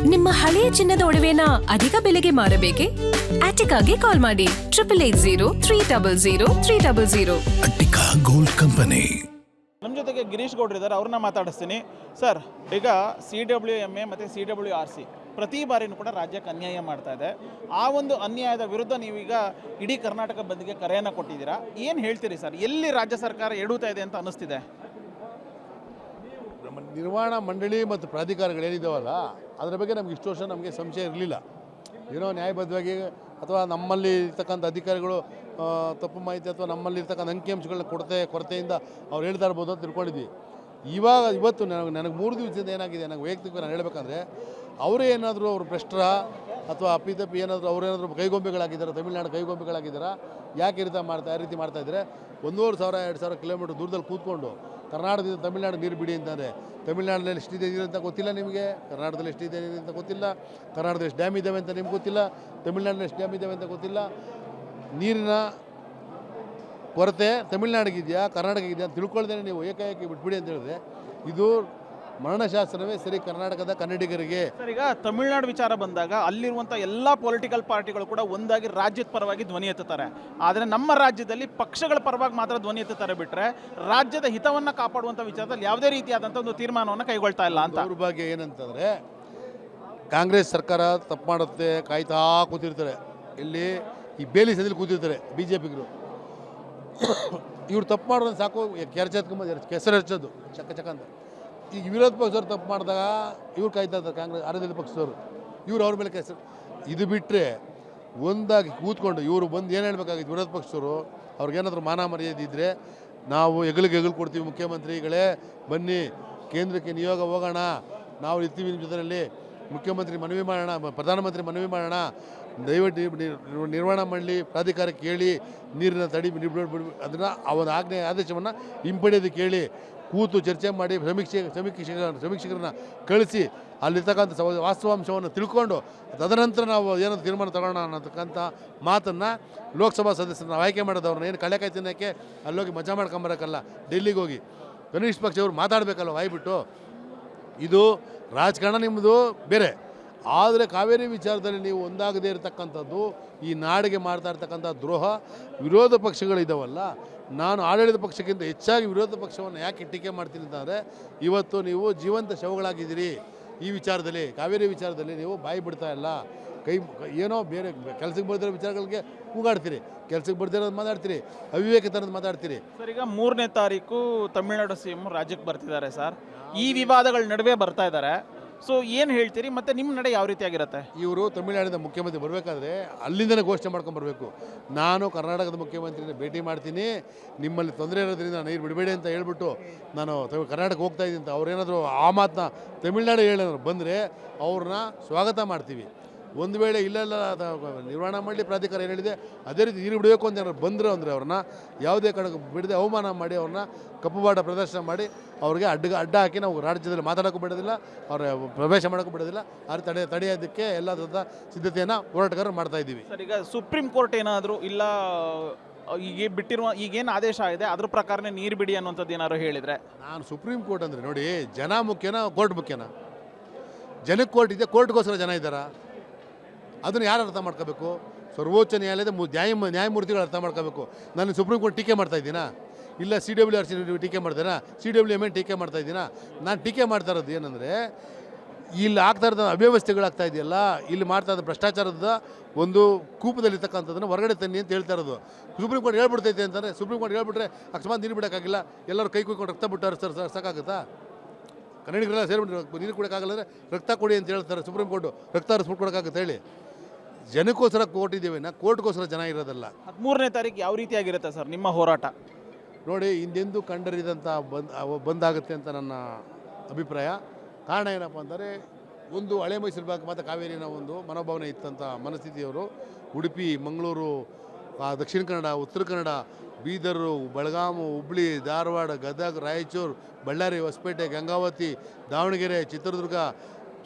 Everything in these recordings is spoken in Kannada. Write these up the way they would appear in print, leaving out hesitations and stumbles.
ನಿಮ್ಮ ಹಳೆಯ ಚಿನ್ನದ ಒಡವೆನ ಅಧಿಕ ಬೆಲೆಗೆ ಮಾರಬೇಕೆ? ಆಟಿಕಾಗೆ ಕಾಲ್ ಮಾಡಿ 8880 ಅಟ್ಟಿಕಾ ಗೋಲ್ಡ್ ಕಂಪನಿ. ನಮ್ಮ ಜೊತೆಗೆ ಗಿರೀಶ್ ಗೌಡ್ರು ಇದ್ದಾರೆ, ಅವ್ರನ್ನ ಮಾತಾಡಿಸ್ತೀನಿ. ಸರ್, ಈಗ CWMA ಮತ್ತು CWRC ಪ್ರತಿ ಬಾರಿನೂ ಕೂಡ ರಾಜ್ಯಕ್ಕೆ ಅನ್ಯಾಯ ಮಾಡ್ತಾ ಇದೆ. ಆ ಒಂದು ಅನ್ಯಾಯದ ವಿರುದ್ಧ ನೀವೀಗ ಇಡೀ ಕರ್ನಾಟಕ ಬಂದ್ಗೆ ಕರೆಯನ್ನು ಕೊಟ್ಟಿದ್ದೀರಾ. ಏನು ಹೇಳ್ತೀರಿ ಸರ್? ಎಲ್ಲಿ ರಾಜ್ಯ ಸರ್ಕಾರ ಎಡುತ್ತಾ ಇದೆ ಅಂತ ಅನ್ನಿಸ್ತಿದೆ? ನಮ್ಮ ನಿರ್ವಹಣಾ ಮಂಡಳಿ ಮತ್ತು ಪ್ರಾಧಿಕಾರಗಳು ಏನಿದ್ದಾವಲ್ಲ ಅದರ ಬಗ್ಗೆ ನಮ್ಗೆ ಇಷ್ಟು ವರ್ಷ ನಮಗೆ ಸಂಶಯ ಇರಲಿಲ್ಲ. ಏನೋ ನ್ಯಾಯಬದ್ಧವಾಗಿ ಅಥವಾ ನಮ್ಮಲ್ಲಿ ಇರ್ತಕ್ಕಂಥ ಅಧಿಕಾರಿಗಳು ತಪ್ಪು ಮಾಹಿತಿ ಅಥವಾ ನಮ್ಮಲ್ಲಿ ಇರ್ತಕ್ಕಂಥ ಅಂಕಿಅಂಶಗಳನ್ನ ಕೊರತೆಯಿಂದ ಅವ್ರು ಹೇಳ್ತಾ ಇರ್ಬೋದು ಅಂತ ತಿಳ್ಕೊಂಡಿದ್ವಿ. ಇವತ್ತು ನನಗೆ 3 ದಿವಸದಿಂದ ಏನಾಗಿದೆ, ನನಗೆ ವೈಯಕ್ತಿಕವಾಗಿ ನಾನು ಹೇಳಬೇಕಂದ್ರೆ ಅವರೇ ಏನಾದರೂ ಅವರು ಭ್ರಷ್ಟರ ಅಥವಾ ಅಪ್ಪಿತಪ್ಪಿ ಏನಾದರೂ ಅವರೇನಾದರೂ ಕೈಗೊಂಬೆಗಳಾಗಿದ್ದಾರೆ, ತಮಿಳುನಾಡು ಕೈಗೊಂಬೆಗಳಾಗಿದ್ದಾರೆ, ಯಾಕೆ ಆ ರೀತಿ ಮಾಡ್ತಾಯಿದ್ದಾರೆ? 1,500-2,000 ಕಿಲೋಮೀಟರ್ ದೂರದಲ್ಲಿ ಕೂತ್ಕೊಂಡು ಕರ್ನಾಟಕದಿಂದ ತಮಿಳುನಾಡು ನೀರು ಬಿಡಿ ಅಂತಾರೆ. ತಮಿಳುನಾಡಿನಲ್ಲಿ ಎಷ್ಟಿದೆ ನೀರು ಅಂತ ಗೊತ್ತಿಲ್ಲ ನಿಮಗೆ, ಕರ್ನಾಟಕದಲ್ಲಿ ಎಷ್ಟಿದೆ ನೀರು ಅಂತ ಗೊತ್ತಿಲ್ಲ, ಕರ್ನಾಟಕದಲ್ಲಿ ಎಷ್ಟು ಡ್ಯಾಮ್ ಇದ್ದಾವೆ ಅಂತ ನಿಮ್ಗೆ ಗೊತ್ತಿಲ್ಲ, ತಮಿಳುನಾಡಿನಲ್ಲಿ ಎಷ್ಟು ಡ್ಯಾಮ್ ಇದ್ದಾವೆ ಅಂತ ಗೊತ್ತಿಲ್ಲ. ನೀರಿನ ಕೊರತೆ ತಮಿಳುನಾಡಿಗಿದೆಯಾ ಕರ್ನಾಟಕಕ್ಕಿದೆಯಾ ಅಂತ ತಿಳ್ಕೊಳ್ದೇ ನೀವು ಏಕಾಏಕಿ ಬಿಟ್ಬಿಡಿ ಅಂತ ಹೇಳಿದ್ರೆ ಇದು ಮರಣಶಾಸನವೇ ಸರಿ ಕರ್ನಾಟಕದ ಕನ್ನಡಿಗರಿಗೆ. ಸರ್, ಈಗ ತಮಿಳುನಾಡು ವಿಚಾರ ಬಂದಾಗ ಅಲ್ಲಿರುವಂಥ ಎಲ್ಲ ಪೊಲಿಟಿಕಲ್ ಪಾರ್ಟಿಗಳು ಕೂಡ ಒಂದಾಗಿ ರಾಜ್ಯದ ಪರವಾಗಿ ಧ್ವನಿ ಎತ್ತುತ್ತಾರೆ. ಆದರೆ ನಮ್ಮ ರಾಜ್ಯದಲ್ಲಿ ಪಕ್ಷಗಳ ಪರವಾಗಿ ಮಾತ್ರ ಧ್ವನಿ ಎತ್ತುತ್ತಾರೆ ಬಿಟ್ಟರೆ ರಾಜ್ಯದ ಹಿತವನ್ನು ಕಾಪಾಡುವಂಥ ವಿಚಾರದಲ್ಲಿ ಯಾವುದೇ ರೀತಿಯಾದಂಥ ಒಂದು ತೀರ್ಮಾನವನ್ನು ಕೈಗೊಳ್ತಾ ಇಲ್ಲ ಅಂತ. ಅವ್ರ ಬಗ್ಗೆ ಏನಂತಂದರೆ ಕಾಂಗ್ರೆಸ್ ಸರ್ಕಾರ ತಪ್ಪು ಮಾಡುತ್ತೆ ಕಾಯ್ತಾ ಕೂತಿರ್ತಾರೆ. ಇಲ್ಲಿ ಈ ಬೇಲಿ ಸದಿಲಿ ಕೂತಿರ್ತಾರೆ BJPಗರು. ಇವ್ರು ತಪ್ಪು ಮಾಡೋದು ಸಾಕು ಕೆಸರು ಹಚ್ಚೋದು ಚಕ್ಕ ಅಂತ. ಈಗ ವಿರೋಧ ಪಕ್ಷದವ್ರು ತಪ್ಪು ಮಾಡಿದಾಗ ಇವ್ರು ಕಾಯ್ತಾ ಇರ್ತಾರೆ, ಕಾಂಗ್ರೆಸ್ ಆಡಳಿತ ಪಕ್ಷದವರು. ಇವ್ರು ಅವ್ರ ಮೇಲೆ ಕೆಸರು. ಇದು ಬಿಟ್ಟರೆ ಒಂದಾಗಿ ಕೂತ್ಕೊಂಡು ಇವರು ಬಂದು ಏನು ಹೇಳಬೇಕಾಗಿತ್ತು ವಿರೋಧ ಪಕ್ಷದವರು, ಅವ್ರಿಗೇನಾದರೂ ಮಾನ ಮರ್ಯಾದೆ ಇದ್ದರೆ ನಾವು ಹೆಗಲು ಕೊಡ್ತೀವಿ, ಮುಖ್ಯಮಂತ್ರಿಗಳೇ ಬನ್ನಿ ಕೇಂದ್ರಕ್ಕೆ ನಿಯೋಗ ಹೋಗೋಣ, ನಾವು ಇರ್ತೀವಿ ನಿಮ್ಮ ಜೊತೆಯಲ್ಲಿ, ಮುಖ್ಯಮಂತ್ರಿ ಮನವಿ ಮಾಡೋಣ, ಪ್ರಧಾನಮಂತ್ರಿ ಮನವಿ ಮಾಡೋಣ, ದಯವಿಟ್ಟು ನಿರ್ವಹಣಾ ಮಂಡಳಿ ಪ್ರಾಧಿಕಾರಕ್ಕೆ ಹೇಳಿ ನೀರಿನ ತಡಿ ಅದನ್ನು ಅವನ ಆದೇಶವನ್ನು ಹಿಂಪಡೆಯೋದಕ್ಕೆ ಹೇಳಿ ಕೂತು ಚರ್ಚೆ ಮಾಡಿ ಸಮೀಕ್ಷಕರನ್ನ ಕಳಿಸಿ ಅಲ್ಲಿರ್ತಕ್ಕಂಥ ವಾಸ್ತವಾಂಶವನ್ನು ತಿಳ್ಕೊಂಡು ತದನಂತರ ನಾವು ಏನಾದರೂ ತೀರ್ಮಾನ ತಗೊಳ್ಳೋಣ ಅನ್ನತಕ್ಕಂಥ ಮಾತನ್ನು ಲೋಕಸಭಾ ಸದಸ್ಯರನ್ನ ಆಯ್ಕೆ ಮಾಡೋದವ್ರನ್ನ ಏನು ಕಳೆಕಾಯಿ ತಿನ್ನೋಕ್ಕೆ ಅಲ್ಲೋಗಿ ಮಜಾ ಮಾಡ್ಕೊಂಬರೋಕ್ಕಲ್ಲ, ಡೆಲ್ಲಿಗೆ ಹೋಗಿ ಕನಿಷ್ಠ ಪಕ್ಷ ಅವರು ಮಾತಾಡಬೇಕಲ್ಲ ವಾಯ್ಬಿಟ್ಟು. ಇದು ರಾಜಕಾರಣ ನಿಮ್ಮದು ಬೇರೆ, ಆದರೆ ಕಾವೇರಿ ವಿಚಾರದಲ್ಲಿ ನೀವು ಒಂದಾಗದೇ ಇರತಕ್ಕಂಥದ್ದು ಈ ನಾಡಿಗೆ ಮಾಡ್ತಾ ಇರ್ತಕ್ಕಂಥ ದ್ರೋಹ. ವಿರೋಧ ಪಕ್ಷಗಳಿದ್ದಾವಲ್ಲ, ನಾನು ಆಡಳಿತ ಪಕ್ಷಕ್ಕಿಂತ ಹೆಚ್ಚಾಗಿ ವಿರೋಧ ಪಕ್ಷವನ್ನು ಯಾಕೆ ಟೀಕೆ ಮಾಡ್ತೀನಿ ಅಂತಂದರೆ ಇವತ್ತು ನೀವು ಜೀವಂತ ಶವಗಳಾಗಿದ್ದೀರಿ. ಈ ವಿಚಾರದಲ್ಲಿ ಕಾವೇರಿ ವಿಚಾರದಲ್ಲಿ ನೀವು ಬಾಯಿ ಬಿಡ್ತಾ ಇಲ್ಲ, ಏನೋ ಬೇರೆ ಕೆಲಸಕ್ಕೆ ಬರ್ದಿರೋ ವಿಚಾರಗಳಿಗೆ ಕೂಗಾಡ್ತೀರಿ, ಕೆಲಸಕ್ಕೆ ಬರ್ದಿರೋದು ಮಾತಾಡ್ತೀರಿ, ಅವಿವೇಕತನದ ಮಾತಾಡ್ತೀರಿ. ಸರ್, ಈಗ 3ನೇ ತಾರೀಕು ತಮಿಳುನಾಡು CM ರಾಜ್ಯಕ್ಕೆ ಬರ್ತಿದ್ದಾರೆ ಸರ್. ಈ ವಿವಾದಗಳ ನಡುವೆ ಬರ್ತಾ ಇದ್ದಾರೆ. ಸೊ ಏನು ಹೇಳ್ತೀರಿ? ಮತ್ತು ನಿಮ್ಮ ನಡೆ ಯಾವ ರೀತಿಯಾಗಿರುತ್ತೆ? ಇವರು ತಮಿಳುನಾಡಿನ ಮುಖ್ಯಮಂತ್ರಿ ಬರಬೇಕಾದ್ರೆ ಅಲ್ಲಿಂದನೇ ಘೋಷಣೆ ಮಾಡ್ಕೊಂಡು ಬರಬೇಕು, ನಾನು ಕರ್ನಾಟಕದ ಮುಖ್ಯಮಂತ್ರಿನ ಭೇಟಿ ಮಾಡ್ತೀನಿ, ನಿಮ್ಮಲ್ಲಿ ತೊಂದರೆ ಇರೋದ್ರಿಂದ ನೀರು ಬಿಡಬೇಡಿ ಅಂತ ಹೇಳ್ಬಿಟ್ಟು ನಾನು ಕರ್ನಾಟಕ ಹೋಗ್ತಾ ಇದ್ದೀನಿ ಅಂತ ಅವ್ರೇನಾದರೂ ಆ ಮಾತನ್ನ ತಮಿಳುನಾಡು ಹೇಳೋರು ಬಂದರೆ ಅವ್ರನ್ನ ಸ್ವಾಗತ ಮಾಡ್ತೀವಿ. ಒಂದು ವೇಳೆ ಇಲ್ಲೆಲ್ಲ ನಿರ್ವಹಣಾ ಮಂಡಳಿ ಪ್ರಾಧಿಕಾರ ಏನು ಹೇಳಿದೆ ಅದೇ ರೀತಿ ನೀರು ಬಿಡಬೇಕು ಅಂತ ಏನಾದ್ರು ಬಂದರೆ ಅಂದರೆ ಅವ್ರನ್ನ ಯಾವುದೇ ಕಡೆ ಬಿಡದೆ ಅವಮಾನ ಮಾಡಿ ಅವ್ರನ್ನ ಕಪ್ಪುಬಾಟ ಪ್ರದರ್ಶನ ಮಾಡಿ ಅವ್ರಿಗೆ ಅಡ್ಡ ಹಾಕಿ ನಾವು ರಾಜ್ಯದಲ್ಲಿ ಮಾತಾಡೋಕ್ಕೂ ಬಿಡೋದಿಲ್ಲ, ಅವ್ರ ಪ್ರವೇಶ ಮಾಡೋಕ್ಕೂ ಬಿಡೋದಿಲ್ಲ. ಆ ತಡೆಯೋದಕ್ಕೆ ಎಲ್ಲ ಸಿದ್ಧತೆಯನ್ನು ಹೋರಾಟಗಾರರು ಮಾಡ್ತಾಯಿದ್ದೀವಿ. ಸರ್, ಈಗ ಸುಪ್ರೀಂ ಕೋರ್ಟ್ ಏನಾದರೂ ಇಲ್ಲ ಈಗೇನು ಆದೇಶ ಇದೆ ಅದ್ರ ಪ್ರಕಾರನೇ ನೀರು ಬಿಡಿ ಅನ್ನುವಂಥದ್ದು ಏನಾದ್ರು ಹೇಳಿದರೆ? ನಾನು ಸುಪ್ರೀಂ ಕೋರ್ಟ್ ಅಂದರೆ ನೋಡಿ, ಜನ ಮುಖ್ಯನಾ ಕೋರ್ಟ್ ಮುಖ್ಯನಾ? ಜನಕ್ಕೆ ಕೋರ್ಟ್ ಇದೆ, ಕೋರ್ಟ್ಗೋಸ್ಕರ ಜನ ಇದ್ದಾರಾ? ಅದನ್ನು ಯಾರು ಅರ್ಥ ಮಾಡ್ಕೋಬೇಕು? ಸರ್ವೋಚ್ಚ ನ್ಯಾಯಾಲಯದ ನ್ಯಾಯಮೂರ್ತಿಗಳು ಅರ್ಥ ಮಾಡ್ಕೋಬೇಕು. ನಾನು ಸುಪ್ರೀಂ ಕೋರ್ಟ್ ಟೀಕೆ ಮಾಡ್ತಾ ಇದ್ದೀನಾ? ಇಲ್ಲ CWRC ಟೀಕೆ ಮಾಡ್ತಾರಾ? CWMA ಟೀಕೆ ಮಾಡ್ತಾ ಇದ್ದೀನಾ? ನಾನು ಟೀಕೆ ಮಾಡ್ತಾ ಇರೋದು ಏನಂದರೆ ಇಲ್ಲಿ ಆಗ್ತಾ ಇರೋದು ಅವ್ಯವಸ್ಥೆಗಳಾಗ್ತಾ ಇದೆಯಲ್ಲ, ಇಲ್ಲಿ ಮಾಡ್ತಾ ಇರೋದು ಭ್ರಷ್ಟಾಚಾರದ ಒಂದು ಕೂಪದಲ್ಲಿರ್ತಕ್ಕಂಥದ್ದನ್ನು ಹೊರಗಡೆ ತನ್ನಿ ಅಂತ ಹೇಳ್ತಾ ಇರೋದು. ಸುಪ್ರೀಂ ಕೋರ್ಟ್ ಹೇಳ್ಬಿಡ್ತೈತೆ ಅಂತಂದರೆ ಸುಪ್ರೀಂ ಕೋರ್ಟ್ ಹೇಳ್ಬಿಟ್ರೆ ಅಕಸ್ಮಾತ್ ನೀರು ಬಿಡೋಕ್ಕಾಗಿಲ್ಲ, ಎಲ್ಲರೂ ಕೈ ಕುಯ್ಕೊಂಡು ರಕ್ತ ಬಿಟ್ಟಾರೆ ಸರ್ ಸಾಕಾಗುತ್ತಾ? ಕನ್ನಡಿಗರೆಲ್ಲ ಸೇರಿಬಿಟ್ಟು ನೀರು ಕೊಡೋಕ್ಕಾಗಲ್ಲ ಅಂದರೆ ರಕ್ತ ಕೊಡಿ ಅಂತ ಹೇಳ್ತಾರೆ ಸುಪ್ರೀಂ ಕೋರ್ಟು. ರಕ್ತ ಹರಿಸ್ಬಿಟ್ಟು ಕೊಡೋಕ್ಕಾಗುತ್ತೆ ಹೇಳಿ? ಜನಕ್ಕೋಸ್ಕರ ಕೋರ್ಟ್ ಇದ್ದೇವೆ, ಕೋರ್ಟ್ಗೋಸ್ಕರ ಜನ ಇರೋದಲ್ಲ. 13ನೇ ತಾರೀಕು ಯಾವ ರೀತಿಯಾಗಿರುತ್ತೆ ಸರ್ ನಿಮ್ಮ ಹೋರಾಟ? ನೋಡಿ, ಹಿಂದೆಂದೂ ಕಂಡರಿದಂಥ ಬಂದಾಗುತ್ತೆ ಅಂತ ನನ್ನ ಅಭಿಪ್ರಾಯ. ಕಾರಣ ಏನಪ್ಪ ಅಂದರೆ, ಒಂದು ಹಳೆ ಮೈಸೂರು ಭಾಗ ಮತ್ತು ಕಾವೇರಿನ ಒಂದು ಮನೋಭಾವನೆ ಇತ್ತಂಥ ಮನಸ್ಥಿತಿಯವರು ಉಡುಪಿ, ಮಂಗಳೂರು, ದಕ್ಷಿಣ ಕನ್ನಡ, ಉತ್ತರ ಕನ್ನಡ, ಬೀದರು, ಬೆಳಗಾವಿ, ಹುಬ್ಳಿ, ಧಾರವಾಡ, ಗದಗ, ರಾಯಚೂರು, ಬಳ್ಳಾರಿ, ಹೊಸಪೇಟೆ, ಗಂಗಾವತಿ, ದಾವಣಗೆರೆ, ಚಿತ್ರದುರ್ಗ,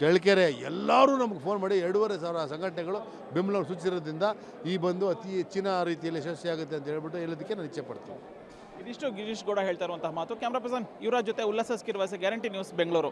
ಚಳ್ಳಕೆರೆ ಎಲ್ಲರೂ ನಮಗೆ ಫೋನ್ ಮಾಡಿ 2,500 ಸಂಘಟನೆಗಳು ಬೆಂಬಲ ಸೂಚಿಸಿರೋದ್ರಿಂದ ಈ ಬಂದು ಅತಿ ಹೆಚ್ಚಿನ ರೀತಿಯಲ್ಲಿ ಯಶಸ್ವಿಯಾಗುತ್ತೆ ಅಂತ ಹೇಳ್ಬಿಟ್ಟು ಹೇಳೋದಕ್ಕೆ ನಾನು ಇಚ್ಛೆ ಪಡ್ತೀನಿ. ಇದಿಷ್ಟು ಗಿರೀಶ್ ಗೌಡ ಹೇಳ್ತಾ ಇರುವಂತಹ ಮಾತು. ಕ್ಯಾಮ್ರಾ ಪರ್ಸನ್ ಯುವರಾಜ್ ಜೊತೆ ಉಲ್ಲಾಸ ಸ್ಕಿರ್ವಾಸ, ಗ್ಯಾರಂಟಿ ನ್ಯೂಸ್, ಬೆಂಗಳೂರು.